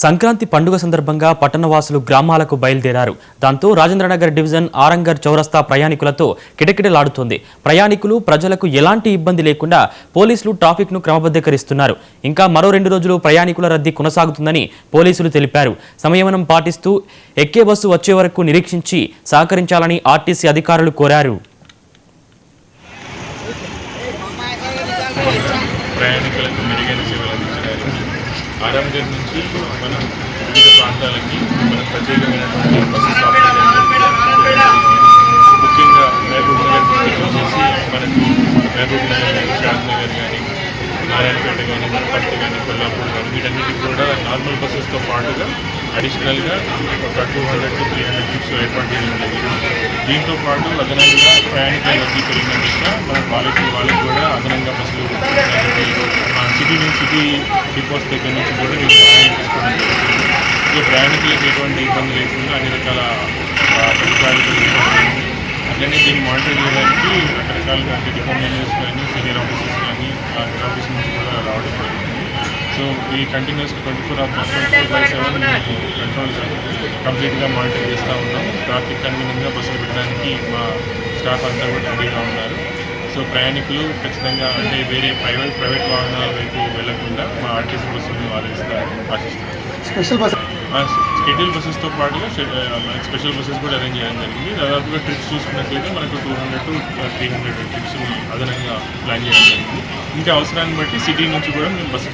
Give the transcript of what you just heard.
సంక్రాంతి పండుగ సందర్భంగా పట్టణవాసులు గ్రామాలకు బయలుదేరారు. దాంతో రాజేంద్రనగర్ డివిజన్ ఆరంగర్ చౌరస్తా ప్రయాణికులతో కిటకిటలాడుతోంది. ప్రయాణికులు ప్రజలకు ఎలాంటి ఇబ్బంది లేకుండా పోలీసులు ట్రాఫిక్ను క్రమబద్ధీకరిస్తున్నారు. ఇంకా మరో 2 రోజులు ప్రయాణికుల రద్దీ కొనసాగుతుందని పోలీసులు తెలిపారు. సంయమనం పాటిస్తూ ఎక్కే బస్సు వచ్చే వరకు నిరీక్షించి సహకరించాలని ఆర్టీసీ అధికారులు కోరారు. ప్రయాణికులకు మెరుగైన సేవలు అందించడానికి ఆరంగర్ నుంచి మనం వివిధ ప్రాంతాలకి మనం ప్రత్యేకమైనటువంటి బస్సు స్టాప్ ముఖ్యంగా మహబూబ్ నగర్ వచ్చేసి మనకు మహబూబ్ నగర్ కానీ షాద్ నగర్ కానీ నారాయణపేట కానీ వనపర్తి కానీ కొల్లాపూర్ కానీ వీటన్నిటికి కూడా నార్మల్ బస్సెస్తో పాటుగా అడిషనల్గా ఒక 200 to 300 ట్రిప్స్ ఏర్పాటు చేయడం జరిగింది. దీంతో పాటు అదనంగా ప్రయాణికుల రద్దీ పెరిగినందుకు మన వాళ్ళకి కూడా అదనంగా బస్సులు సిటీ డిపోస్ దగ్గర నుంచి కూడా నేను ప్రయాణం చేసుకోవడం జరుగుతుంది. సో ప్రయాణికులకు ఎటువంటి ఇబ్బంది లేకుండా అన్ని రకాల సదుపాయాలు అట్లనే దీన్ని మానిటర్ చేయడానికి రకరకాలుగా అంటే డిపో మేనేజర్స్ కానీ సీనియర్ ఆఫీసర్స్ కానీ ఆఫీస్ నుంచి కూడా రావడం జరుగుతుంది. సో ఈ కంటిన్యూస్గా 24/7 కంట్రోల్ కంప్లీట్గా మానిటర్ చేస్తూ ఉన్నాం. ట్రాఫిక్ కన్వీనియంగా బస్సులు పెట్టడానికి మా స్టాఫ్ అంతా కూడా రెడీగా ఉన్నారు. సో ప్రయాణికులు ఖచ్చితంగా అంటే వేరే ప్రైవేట్ వాహనాల వైపు వెళ్లకుండా మా ఆర్టీసీ బస్సులను ఆశిస్తున్నారు. షెడ్యూల్ బస్సెస్తో పాటుగా స్పెషల్ బస్సెస్ కూడా అరేంజ్ చేయడం జరిగింది. దాదాపుగా ట్రిప్స్ చూసుకున్నట్లయితే మనకు 200 to 300 ట్రిప్స్ అదనంగా ప్లాన్ చేయడం జరిగింది. ఇంకా అవసరాన్ని బట్టి సిటీ నుంచి కూడా మేము బస్సు